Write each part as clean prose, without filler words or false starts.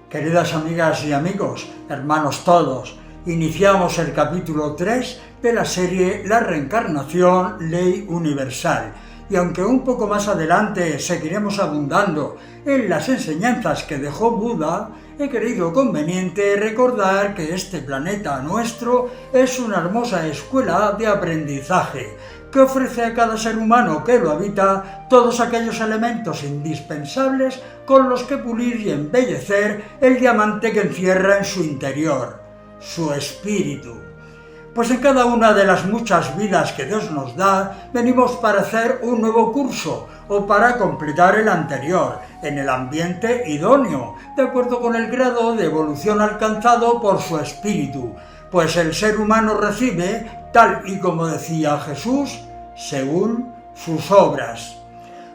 Queridas amigas y amigos, hermanos todos, iniciamos el capítulo 3 de la serie La reencarnación, ley universal. Y aunque un poco más adelante seguiremos abundando en las enseñanzas que dejó Buda, he creído conveniente recordar que este planeta nuestro es una hermosa escuela de aprendizaje que ofrece a cada ser humano que lo habita todos aquellos elementos indispensables con los que pulir y embellecer el diamante que encierra en su interior, su espíritu. Pues en cada una de las muchas vidas que Dios nos da, venimos para hacer un nuevo curso o para completar el anterior, en el ambiente idóneo, de acuerdo con el grado de evolución alcanzado por su espíritu, pues el ser humano recibe, tal y como decía Jesús, según sus obras.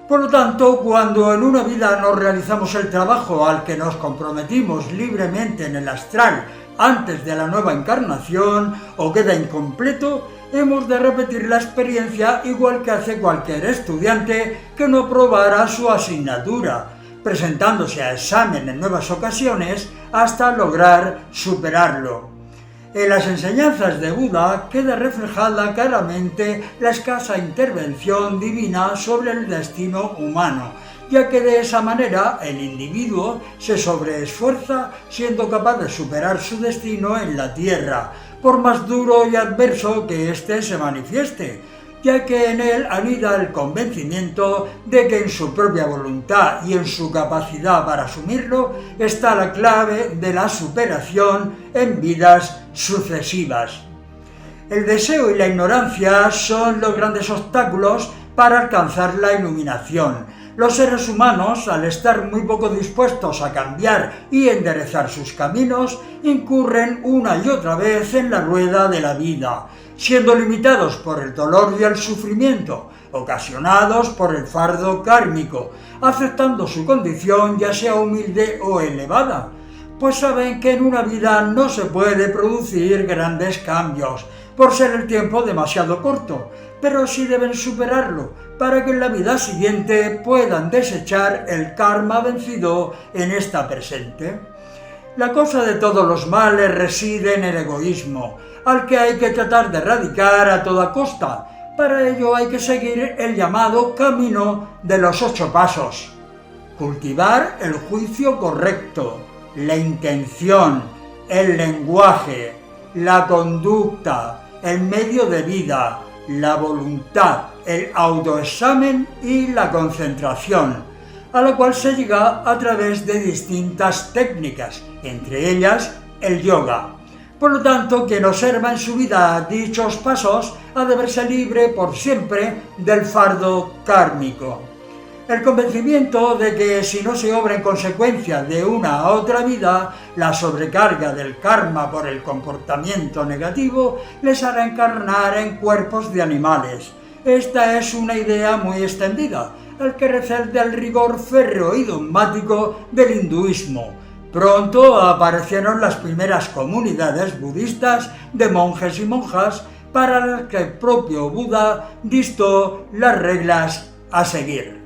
Por lo tanto, cuando en una vida no realizamos el trabajo al que nos comprometimos libremente en el astral antes de la nueva encarnación o queda incompleto, hemos de repetir la experiencia igual que hace cualquier estudiante que no aprobara su asignatura, presentándose a examen en nuevas ocasiones hasta lograr superarlo. En las enseñanzas de Buda queda reflejada claramente la escasa intervención divina sobre el destino humano, ya que de esa manera el individuo se sobreesfuerza siendo capaz de superar su destino en la tierra, por más duro y adverso que éste se manifieste, ya que en él anida el convencimiento de que en su propia voluntad y en su capacidad para asumirlo está la clave de la superación en vidas sucesivas. El deseo y la ignorancia son los grandes obstáculos para alcanzar la iluminación. Los seres humanos, al estar muy poco dispuestos a cambiar y enderezar sus caminos, incurren una y otra vez en la rueda de la vida, siendo limitados por el dolor y el sufrimiento, ocasionados por el fardo kármico, aceptando su condición ya sea humilde o elevada, pues saben que en una vida no se puede producir grandes cambios, por ser el tiempo demasiado corto, pero sí deben superarlo para que en la vida siguiente puedan desechar el karma vencido en esta presente. La causa de todos los males reside en el egoísmo, al que hay que tratar de erradicar a toda costa. Para ello hay que seguir el llamado camino de los 8 pasos. Cultivar el juicio correcto, la intención, el lenguaje, la conducta, el medio de vida, la voluntad, el autoexamen y la concentración, a la cual se llega a través de distintas técnicas, entre ellas el yoga. Por lo tanto, quien observa en su vida dichos pasos ha de verse libre por siempre del fardo kármico. El convencimiento de que si no se obra en consecuencia de una a otra vida, la sobrecarga del karma por el comportamiento negativo les hará encarnar en cuerpos de animales. Esta es una idea muy extendida, al carecer del rigor férreo y dogmático del hinduismo. Pronto aparecieron las primeras comunidades budistas de monjes y monjas para las que el propio Buda dictó las reglas a seguir.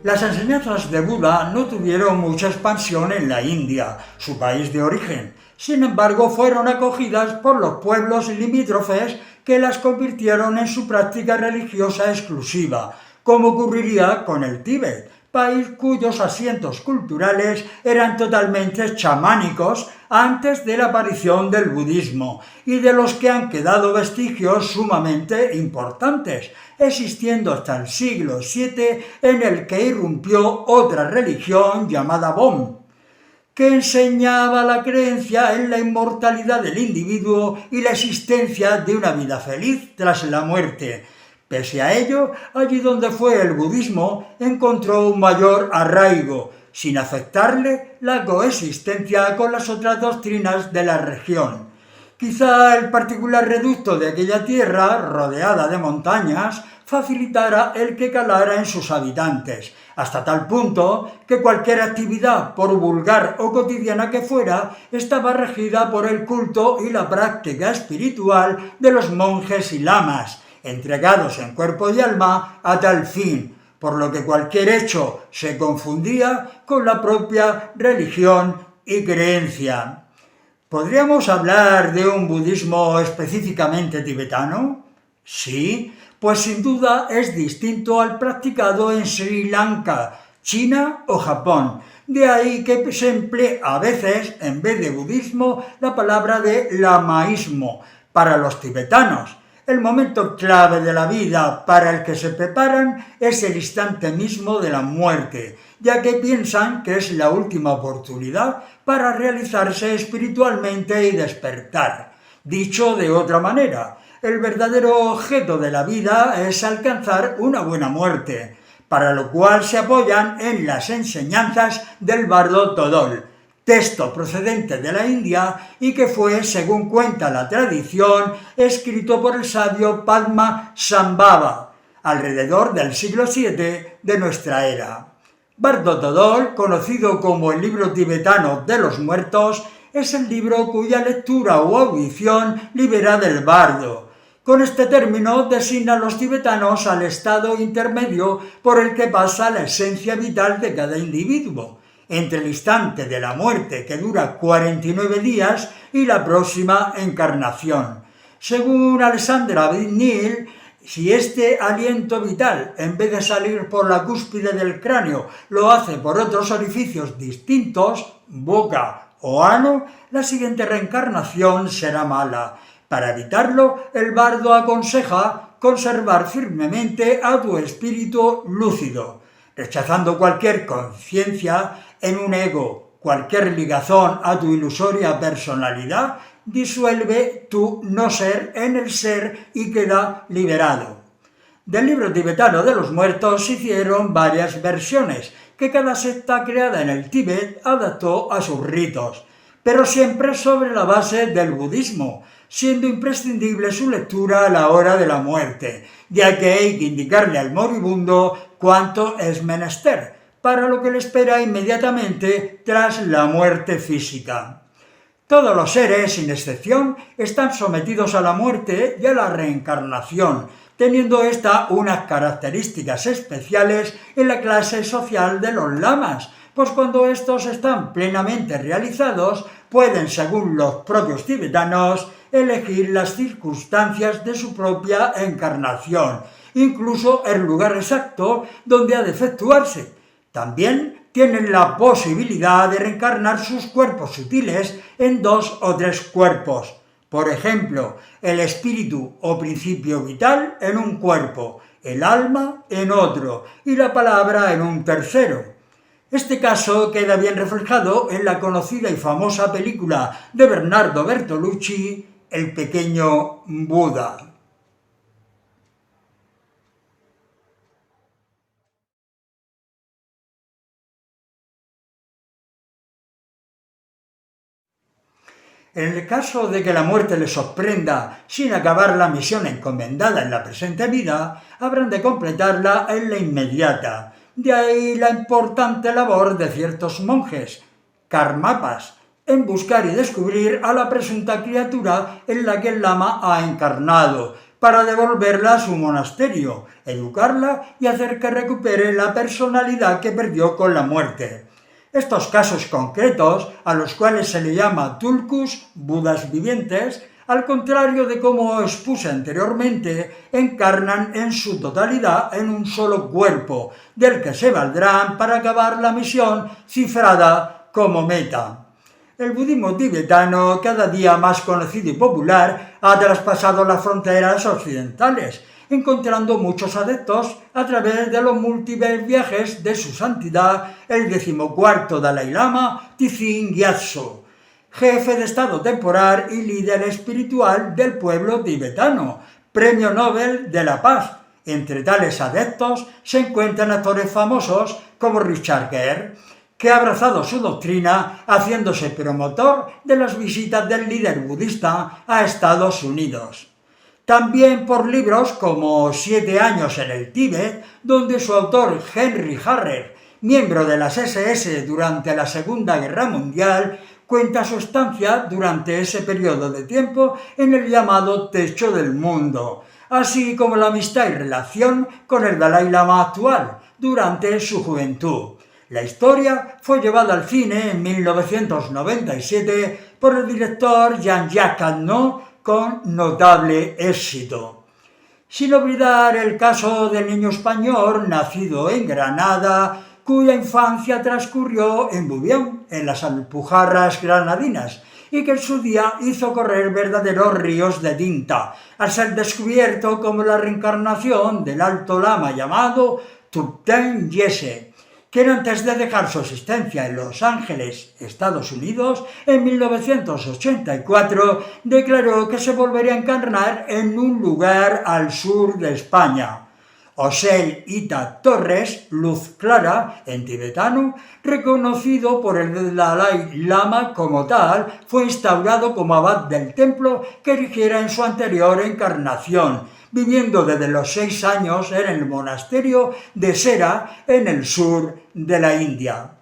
Las enseñanzas de Buda no tuvieron mucha expansión en la India, su país de origen. Sin embargo, fueron acogidas por los pueblos limítrofes que las convirtieron en su práctica religiosa exclusiva, como ocurriría con el Tíbet, país cuyos asientos culturales eran totalmente chamánicos antes de la aparición del budismo y de los que han quedado vestigios sumamente importantes, existiendo hasta el siglo VII en el que irrumpió otra religión llamada Bon, que enseñaba la creencia en la inmortalidad del individuo y la existencia de una vida feliz tras la muerte. Pese a ello, allí donde fue el budismo encontró un mayor arraigo, sin afectarle la coexistencia con las otras doctrinas de la región. Quizá el particular reducto de aquella tierra, rodeada de montañas, facilitara el que calara en sus habitantes, hasta tal punto que cualquier actividad, por vulgar o cotidiana que fuera, estaba regida por el culto y la práctica espiritual de los monjes y lamas, entregados en cuerpo y alma a tal fin, por lo que cualquier hecho se confundía con la propia religión y creencia. ¿Podríamos hablar de un budismo específicamente tibetano? Sí, pues sin duda es distinto al practicado en Sri Lanka, China o Japón. De ahí que se emplee a veces, en vez de budismo, la palabra de lamaísmo para los tibetanos. El momento clave de la vida para el que se preparan es el instante mismo de la muerte, ya que piensan que es la última oportunidad para realizarse espiritualmente y despertar. Dicho de otra manera, el verdadero objeto de la vida es alcanzar una buena muerte, para lo cual se apoyan en las enseñanzas del bardo Todol, texto procedente de la India y que fue, según cuenta la tradición, escrito por el sabio Padma Sambhava, alrededor del siglo VII de nuestra era. Bardo Todol, conocido como el libro tibetano de los muertos, es el libro cuya lectura o audición libera del bardo. Con este término designan los tibetanos al estado intermedio por el que pasa la esencia vital de cada individuo, entre el instante de la muerte, que dura 49 días, y la próxima encarnación. Según Alexandra Neal, si este aliento vital, en vez de salir por la cúspide del cráneo, lo hace por otros orificios distintos, boca o ano, la siguiente reencarnación será mala. Para evitarlo, el bardo aconseja conservar firmemente a tu espíritu lúcido, rechazando cualquier conciencia en un ego, cualquier ligazón a tu ilusoria personalidad, disuelve tu no ser en el ser y queda liberado. Del libro tibetano de los muertos se hicieron varias versiones, que cada secta creada en el Tíbet adaptó a sus ritos, pero siempre sobre la base del budismo, siendo imprescindible su lectura a la hora de la muerte, ya que hay que indicarle al moribundo cuánto es menester, para lo que le espera inmediatamente tras la muerte física. Todos los seres, sin excepción, están sometidos a la muerte y a la reencarnación, teniendo esta unas características especiales en la clase social de los lamas, pues cuando estos están plenamente realizados, pueden, según los propios tibetanos, elegir las circunstancias de su propia encarnación, incluso el lugar exacto donde ha de efectuarse. También tienen la posibilidad de reencarnar sus cuerpos sutiles en 2 o 3 cuerpos. Por ejemplo, el espíritu o principio vital en un cuerpo, el alma en otro y la palabra en un tercero. Este caso queda bien reflejado en la conocida y famosa película de Bernardo Bertolucci, El pequeño Buda. En el caso de que la muerte les sorprenda sin acabar la misión encomendada en la presente vida, habrán de completarla en la inmediata. De ahí la importante labor de ciertos monjes, karmapas, en buscar y descubrir a la presunta criatura en la que el lama ha encarnado, para devolverla a su monasterio, educarla y hacer que recupere la personalidad que perdió con la muerte. Estos casos concretos, a los cuales se le llama tulkus, budas vivientes, al contrario de como expuse anteriormente, encarnan en su totalidad en un solo cuerpo, del que se valdrán para acabar la misión cifrada como meta. El budismo tibetano, cada día más conocido y popular, ha traspasado las fronteras occidentales, encontrando muchos adeptos a través de los múltiples viajes de su santidad el 14º Dalai Lama Tizin Gyatso, jefe de Estado temporal y líder espiritual del pueblo tibetano, Premio Nobel de la Paz. Entre tales adeptos se encuentran actores famosos como Richard Gere, que ha abrazado su doctrina haciéndose promotor de las visitas del líder budista a Estados Unidos. También por libros como 7 años en el Tíbet, donde su autor Henry Harrer, miembro de las SS durante la Segunda Guerra Mundial, cuenta su estancia durante ese periodo de tiempo en el llamado Techo del Mundo, así como la amistad y relación con el Dalai Lama actual durante su juventud. La historia fue llevada al cine en 1997 por el director Jean-Jacques Annaud con notable éxito. Sin olvidar el caso del niño español nacido en Granada, cuya infancia transcurrió en Bouillon, en las Alpujarras granadinas, y que en su día hizo correr verdaderos ríos de tinta, al ser descubierto como la reencarnación del alto lama llamado Thubten Yese, quien antes de dejar su existencia en Los Ángeles, Estados Unidos, en 1984 declaró que se volvería a encarnar en un lugar al sur de España. Osei Ita Torres, Luz Clara, en tibetano, reconocido por el Dalai Lama como tal, fue instaurado como abad del templo que erigiera en su anterior encarnación, viviendo desde los 6 años en el monasterio de Sera, en el sur de la India.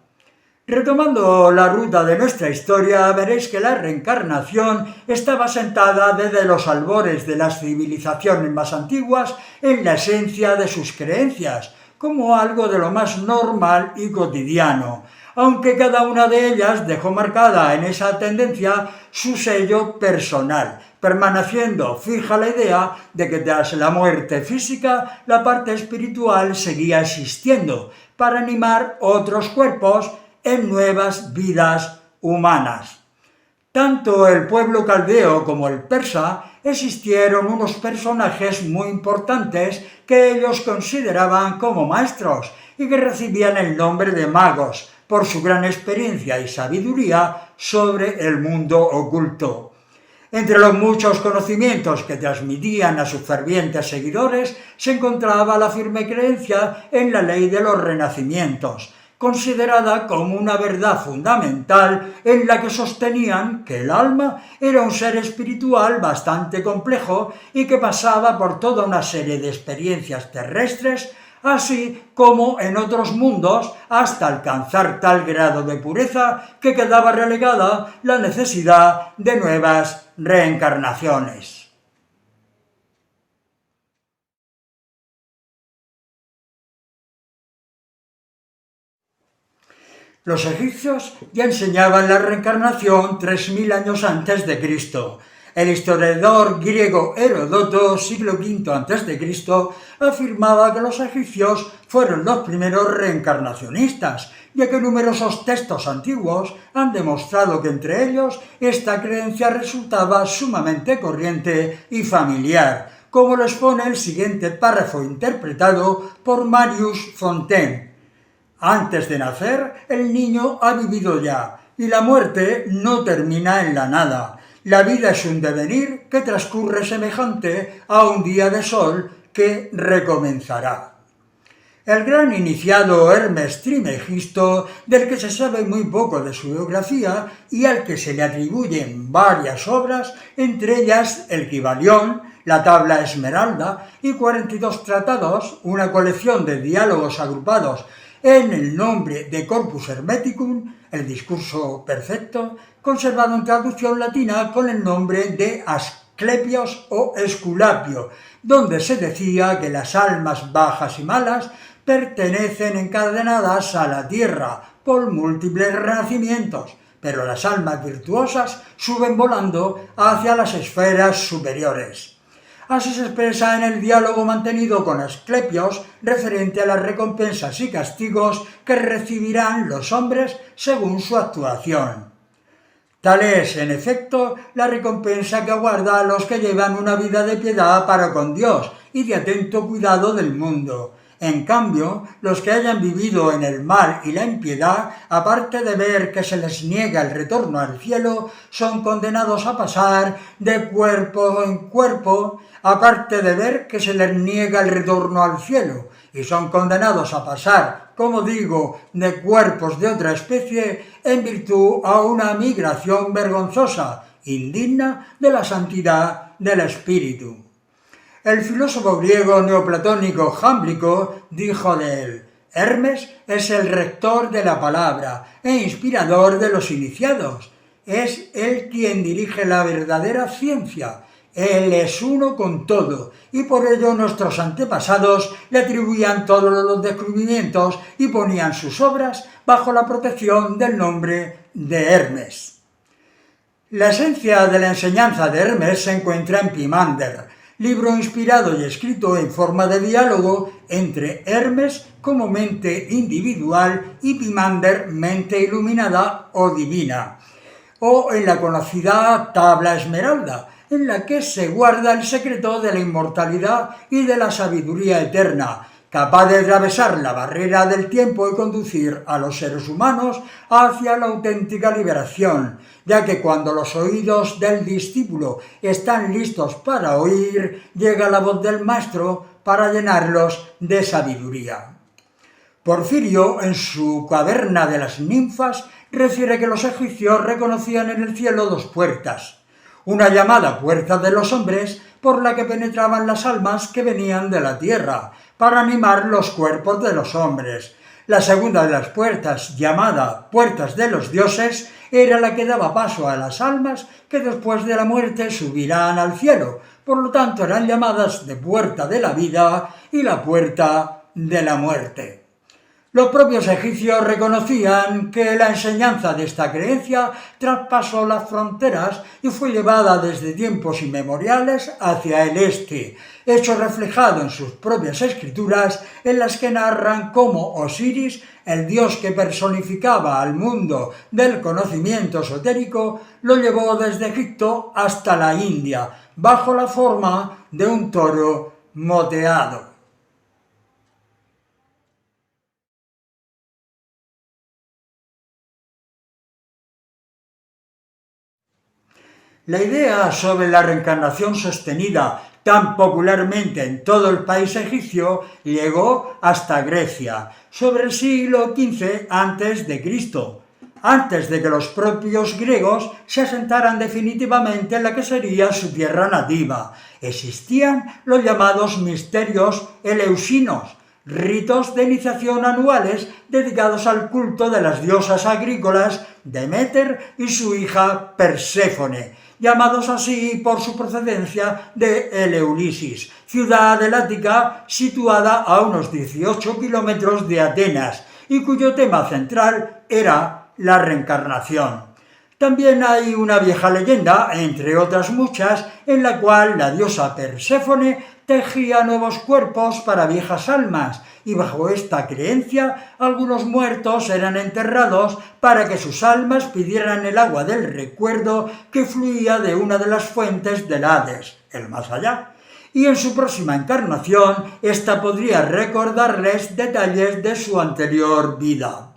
Retomando la ruta de nuestra historia, veréis que la reencarnación estaba sentada desde los albores de las civilizaciones más antiguas en la esencia de sus creencias, como algo de lo más normal y cotidiano, aunque cada una de ellas dejó marcada en esa tendencia su sello personal, permaneciendo fija la idea de que tras la muerte física la parte espiritual seguía existiendo para animar otros cuerpos en nuevas vidas humanas. Tanto el pueblo caldeo como el persa existieron unos personajes muy importantes que ellos consideraban como maestros y que recibían el nombre de magos por su gran experiencia y sabiduría sobre el mundo oculto. Entre los muchos conocimientos que transmitían a sus fervientes seguidores se encontraba la firme creencia en la ley de los renacimientos, considerada como una verdad fundamental en la que sostenían que el alma era un ser espiritual bastante complejo y que pasaba por toda una serie de experiencias terrestres, así como en otros mundos, hasta alcanzar tal grado de pureza que quedaba relegada la necesidad de nuevas reencarnaciones. Los egipcios ya enseñaban la reencarnación 3000 años antes de Cristo. El historiador griego Heródoto, siglo V a.C., afirmaba que los egipcios fueron los primeros reencarnacionistas, ya que numerosos textos antiguos han demostrado que entre ellos esta creencia resultaba sumamente corriente y familiar, como lo expone el siguiente párrafo interpretado por Marius Fontaine. Antes de nacer, el niño ha vivido ya, y la muerte no termina en la nada. La vida es un devenir que transcurre semejante a un día de sol que recomenzará. El gran iniciado Hermes Trismegisto, del que se sabe muy poco de su biografía y al que se le atribuyen varias obras, entre ellas el Kybalión, la Tabla Esmeralda y 42 tratados, una colección de diálogos agrupados en el nombre de Corpus Hermeticum, el discurso perfecto, conservado en traducción latina con el nombre de Asclepios o Esculapio, donde se decía que las almas bajas y malas pertenecen encadenadas a la tierra por múltiples renacimientos, pero las almas virtuosas suben volando hacia las esferas superiores. Así se expresa en el diálogo mantenido con Asclepios referente a las recompensas y castigos que recibirán los hombres según su actuación. Tal es, en efecto, la recompensa que aguarda a los que llevan una vida de piedad para con Dios y de atento cuidado del mundo. En cambio, los que hayan vivido en el mal y la impiedad, aparte de ver que se les niega el retorno al cielo, son condenados a pasar de cuerpo en cuerpo, aparte de ver que se les niega el retorno al cielo, y son condenados a pasar, como digo, de cuerpos de otra especie en virtud a una migración vergonzosa, indigna de la santidad del espíritu. El filósofo griego neoplatónico Jámblico dijo de él: Hermes es el rector de la palabra e inspirador de los iniciados. Es él quien dirige la verdadera ciencia. Él es uno con todo, y por ello nuestros antepasados le atribuían todos los descubrimientos y ponían sus obras bajo la protección del nombre de Hermes. La esencia de la enseñanza de Hermes se encuentra en Pimander, libro inspirado y escrito en forma de diálogo entre Hermes como mente individual y Pimander, mente iluminada o divina, o en la conocida Tabla Esmeralda, en la que se guarda el secreto de la inmortalidad y de la sabiduría eterna, capaz de atravesar la barrera del tiempo y conducir a los seres humanos hacia la auténtica liberación, ya que cuando los oídos del discípulo están listos para oír, llega la voz del maestro para llenarlos de sabiduría. Porfirio, en su Caverna de las Ninfas, refiere que los egipcios reconocían en el cielo dos puertas: una llamada puerta de los hombres, por la que penetraban las almas que venían de la tierra, para animar los cuerpos de los hombres. La segunda de las puertas, llamada puertas de los dioses, era la que daba paso a las almas que después de la muerte subirán al cielo. Por lo tanto, eran llamadas de puerta de la vida y la puerta de la muerte. Los propios egipcios reconocían que la enseñanza de esta creencia traspasó las fronteras y fue llevada desde tiempos inmemoriales hacia el este, hecho reflejado en sus propias escrituras, en las que narran cómo Osiris, el dios que personificaba al mundo del conocimiento esotérico, lo llevó desde Egipto hasta la India, bajo la forma de un toro moteado. La idea sobre la reencarnación sostenida tan popularmente en todo el país egipcio llegó hasta Grecia, sobre el siglo XV a.C., antes de que los propios griegos se asentaran definitivamente en la que sería su tierra nativa. Existían los llamados misterios eleusinos, ritos de iniciación anuales dedicados al culto de las diosas agrícolas Deméter y su hija Perséfone, llamados así por su procedencia de Eleulisis, ciudad helática situada a unos 18 kilómetros de Atenas y cuyo tema central era la reencarnación. También hay una vieja leyenda, entre otras muchas, en la cual la diosa Perséfone tejía nuevos cuerpos para viejas almas, y bajo esta creencia algunos muertos eran enterrados para que sus almas pidieran el agua del recuerdo que fluía de una de las fuentes del Hades, el más allá, y en su próxima encarnación ésta podría recordarles detalles de su anterior vida.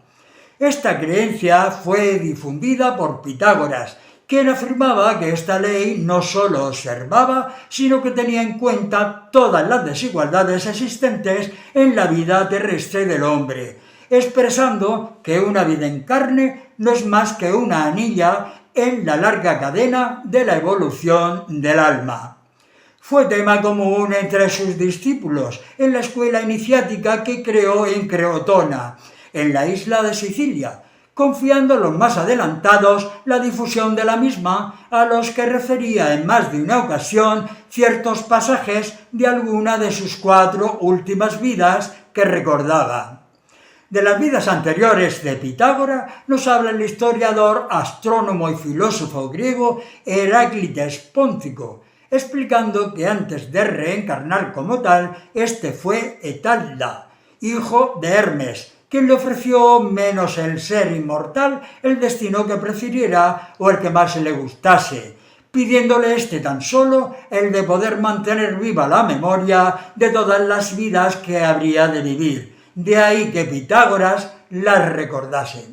Esta creencia fue difundida por Pitágoras, quien afirmaba que esta ley no solo observaba, sino que tenía en cuenta todas las desigualdades existentes en la vida terrestre del hombre, expresando que una vida en carne no es más que una anilla en la larga cadena de la evolución del alma. Fue tema común entre sus discípulos en la escuela iniciática que creó en Creotona, en la isla de Sicilia, confiando a los más adelantados la difusión de la misma, a los que refería en más de una ocasión ciertos pasajes de alguna de sus 4 últimas vidas que recordaba. De las vidas anteriores de Pitágoras nos habla el historiador, astrónomo y filósofo griego Heráclides Póntico, explicando que antes de reencarnar como tal, este fue Etalda, hijo de Hermes, quien le ofreció, menos el ser inmortal, el destino que prefiriera o el que más le gustase, pidiéndole tan solo el de poder mantener viva la memoria de todas las vidas que habría de vivir. De ahí que Pitágoras las recordase.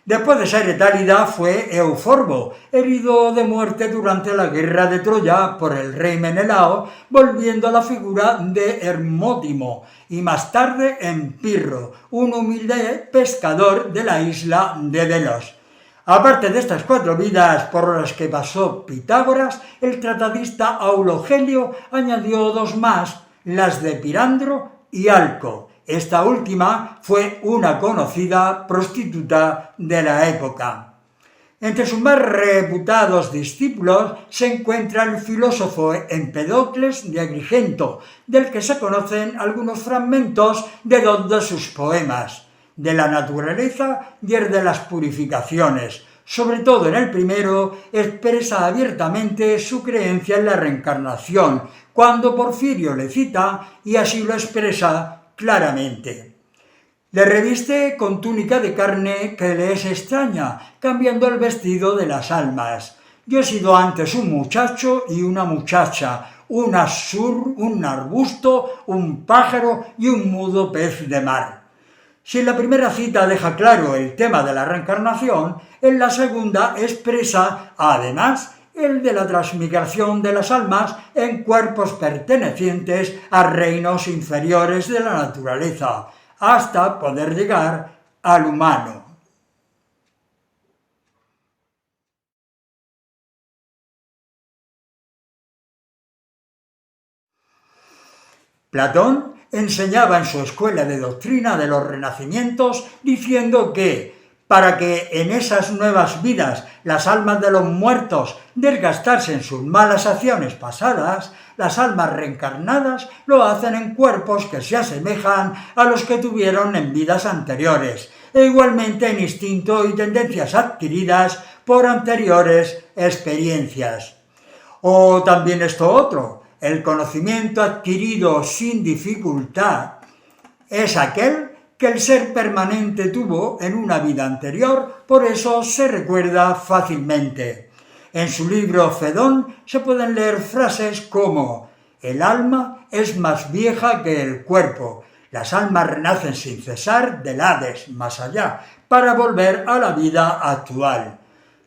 Después de ser Etálida fue Euforbo, herido de muerte durante la guerra de Troya por el rey Menelao, volviendo a la figura de Hermótimo, y más tarde en Pirro, un humilde pescador de la isla de Delos. Aparte de estas 4 vidas por las que pasó Pitágoras, el tratadista Aulogelio añadió 2 más, las de Pirandro y Alco. Esta última fue una conocida prostituta de la época. Entre sus más reputados discípulos se encuentra el filósofo Empedocles de Agrigento, del que se conocen algunos fragmentos de 2 de sus poemas, de la naturaleza y el de las purificaciones. Sobre todo en el primero expresa abiertamente su creencia en la reencarnación, cuando Porfirio le cita y así lo expresa claramente. Le reviste con túnica de carne que le es extraña, cambiando el vestido de las almas. Yo he sido antes un muchacho y una muchacha, un azur, un arbusto, un pájaro y un mudo pez de mar. Si en la primera cita deja claro el tema de la reencarnación, en la segunda expresa, además, el de la transmigración de las almas en cuerpos pertenecientes a reinos inferiores de la naturaleza, hasta poder llegar al humano. Platón enseñaba en su escuela de doctrina de los renacimientos diciendo que para que en esas nuevas vidas las almas de los muertos desgastasen sus malas acciones pasadas, las almas reencarnadas lo hacen en cuerpos que se asemejan a los que tuvieron en vidas anteriores, e igualmente en instinto y tendencias adquiridas por anteriores experiencias. O también esto otro, el conocimiento adquirido sin dificultad es aquel que el ser permanente tuvo en una vida anterior, por eso se recuerda fácilmente. En su libro Fedón se pueden leer frases como: el alma es más vieja que el cuerpo, las almas renacen sin cesar del Hades, más allá, para volver a la vida actual.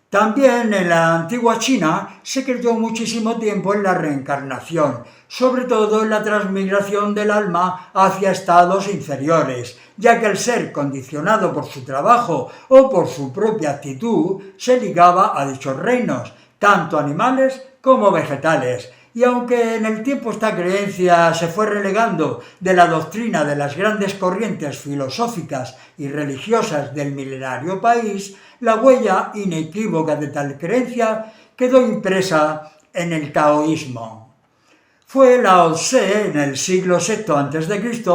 También en la antigua China se creyó muchísimo tiempo en la reencarnación, sobre todo en la transmigración del alma hacia estados inferiores, ya que el ser condicionado por su trabajo o por su propia actitud se ligaba a dichos reinos, tanto animales como vegetales. Y aunque en el tiempo esta creencia se fue relegando de la doctrina de las grandes corrientes filosóficas y religiosas del milenario país, la huella inequívoca de tal creencia quedó impresa en el taoísmo. Fue Lao Tse, en el siglo VI a.C.,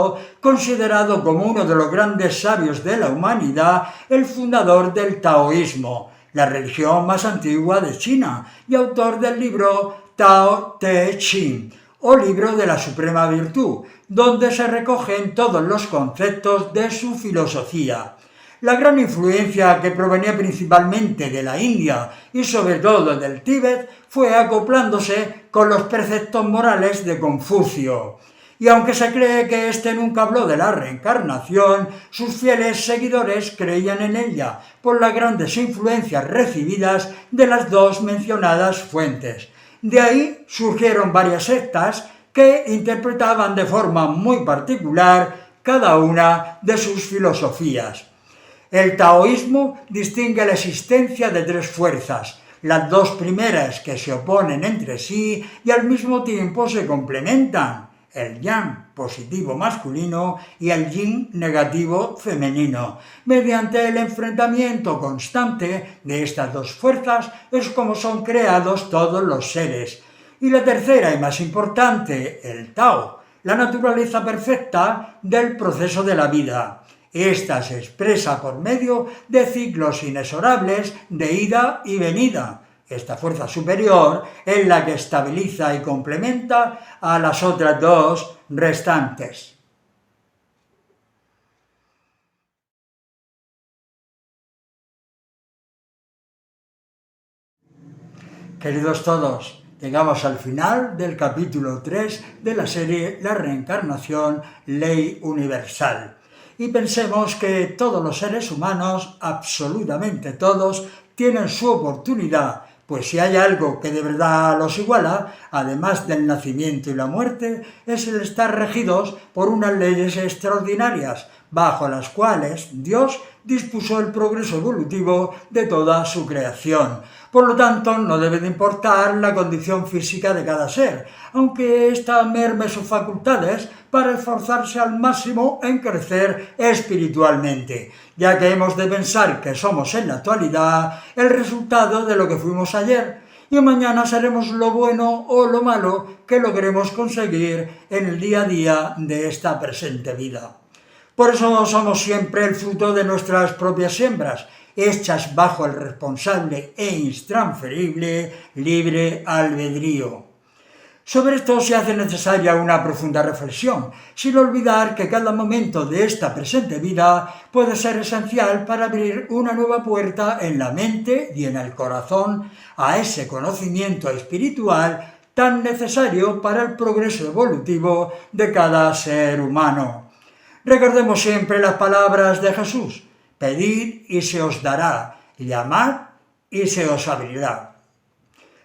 considerado como uno de los grandes sabios de la humanidad, el fundador del taoísmo, la religión más antigua de China, y autor del libro Tao Te Ching, o libro de la suprema virtud, donde se recogen todos los conceptos de su filosofía. La gran influencia, que provenía principalmente de la India y sobre todo del Tíbet, fue acoplándose con los preceptos morales de Confucio. Y aunque se cree que éste nunca habló de la reencarnación, sus fieles seguidores creían en ella por las grandes influencias recibidas de las 2 mencionadas fuentes. De ahí surgieron varias sectas que interpretaban de forma muy particular cada una de sus filosofías. El taoísmo distingue la existencia de 3 fuerzas, las 2 primeras que se oponen entre sí y al mismo tiempo se complementan, el yang positivo masculino y el yin negativo femenino. Mediante el enfrentamiento constante de estas 2 fuerzas es como son creados todos los seres. Y la tercera y más importante, el Tao, la naturaleza perfecta del proceso de la vida. Esta se expresa por medio de ciclos inexorables de ida y venida. Esta fuerza superior es la que estabiliza y complementa a las otras 2 restantes. Queridos todos, llegamos al final del capítulo 3 de la serie La reencarnación, ley universal. Y pensemos que todos los seres humanos, absolutamente todos, tienen su oportunidad pues si hay algo que de verdad los iguala, además del nacimiento y la muerte, es el estar regidos por unas leyes extraordinarias, bajo las cuales Dios dispuso el progreso evolutivo de toda su creación. Por lo tanto, no debe de importar la condición física de cada ser, aunque ésta merme sus facultades para esforzarse al máximo en crecer espiritualmente, ya que hemos de pensar que somos en la actualidad el resultado de lo que fuimos ayer, y mañana seremos lo bueno o lo malo que logremos conseguir en el día a día de esta presente vida. Por eso somos siempre el fruto de nuestras propias siembras, hechas bajo el responsable e intransferible libre albedrío. Sobre esto se hace necesaria una profunda reflexión, sin olvidar que cada momento de esta presente vida puede ser esencial para abrir una nueva puerta en la mente y en el corazón a ese conocimiento espiritual tan necesario para el progreso evolutivo de cada ser humano. Recordemos siempre las palabras de Jesús: pedid y se os dará, llamad y se os abrirá.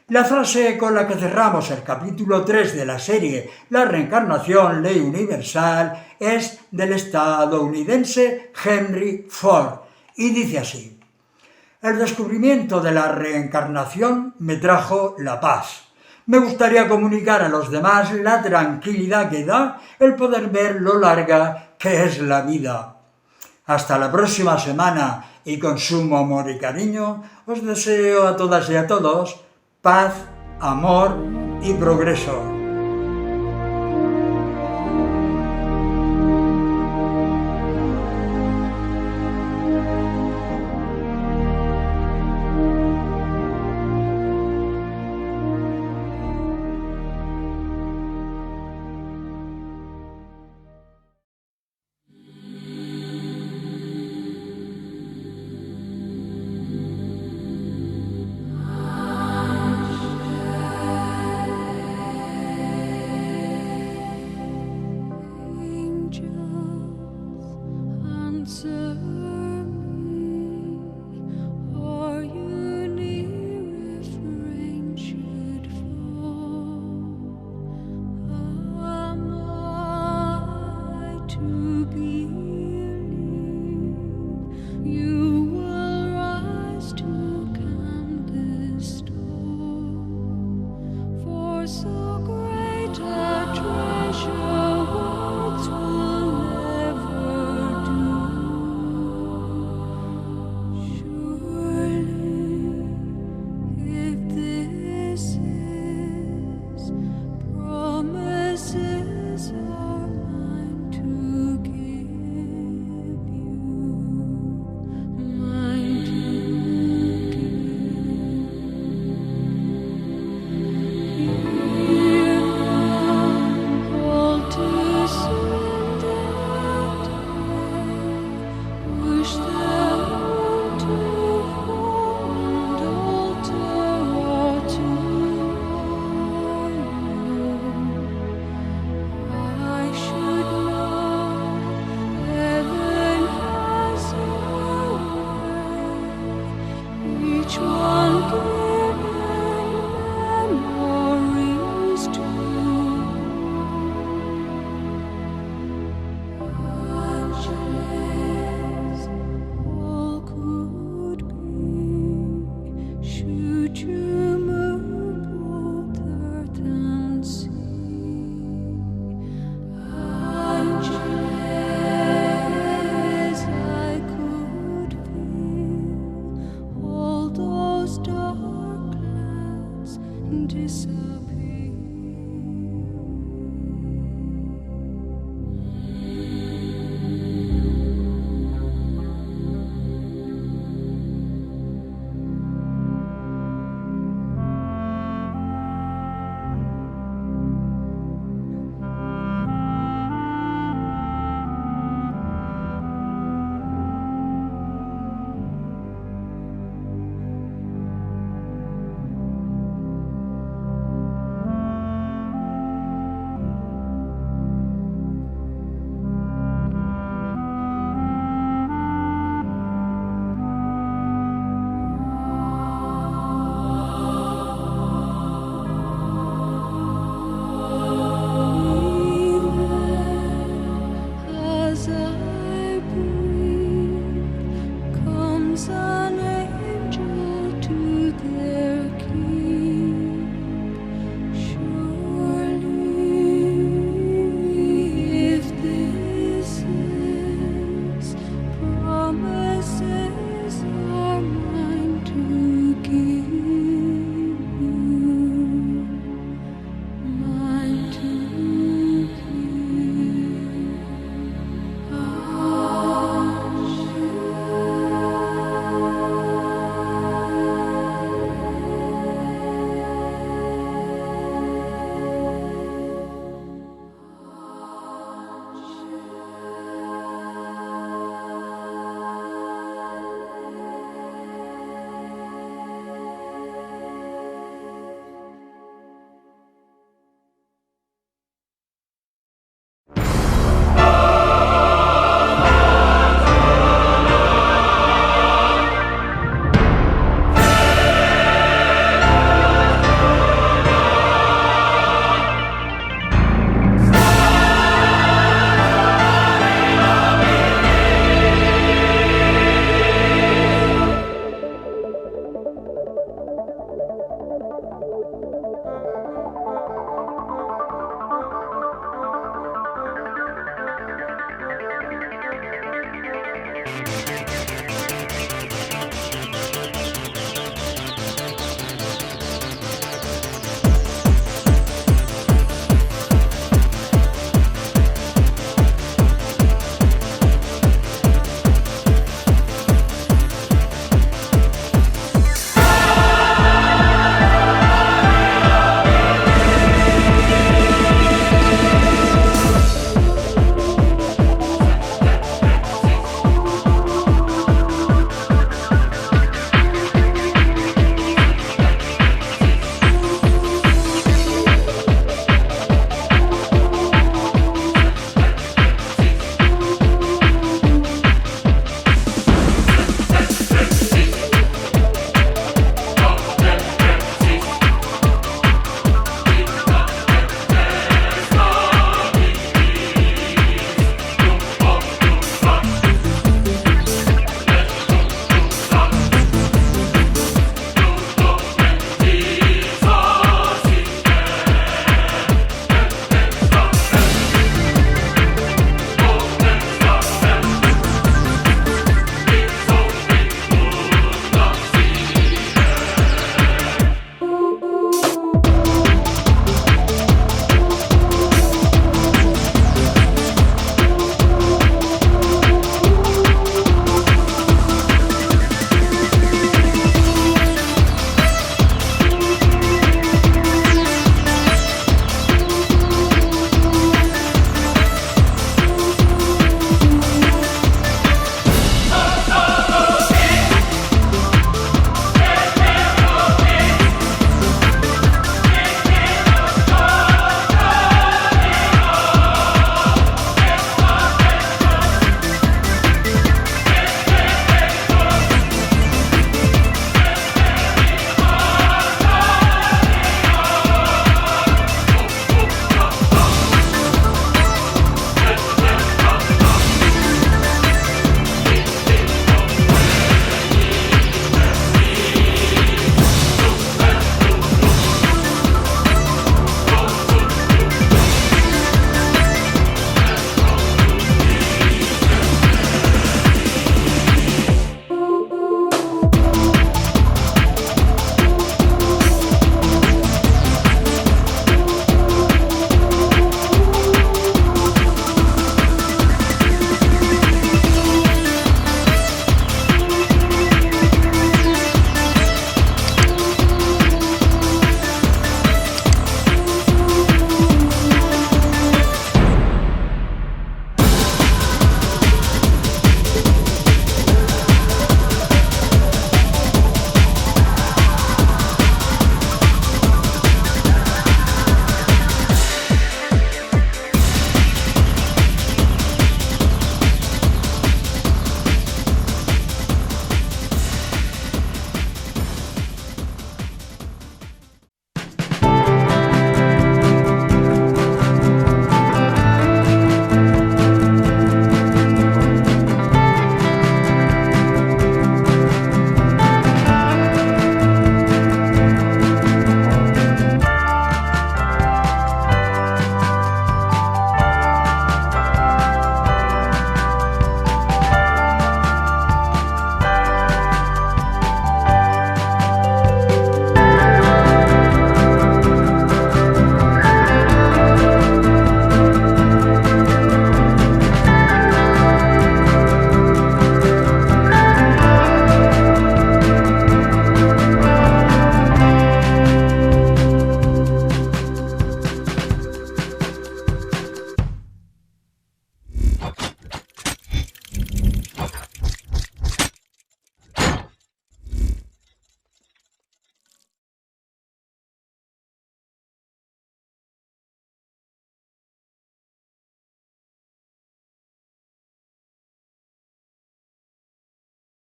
La frase con la que cerramos el capítulo 3 de la serie La reencarnación, ley universal, es del estadounidense Henry Ford y dice así: el descubrimiento de la reencarnación me trajo la paz. Me gustaría comunicar a los demás la tranquilidad que da el poder ver lo larga que es la vida. Hasta la próxima semana y con sumo amor y cariño os deseo a todas y a todos paz, amor y progreso.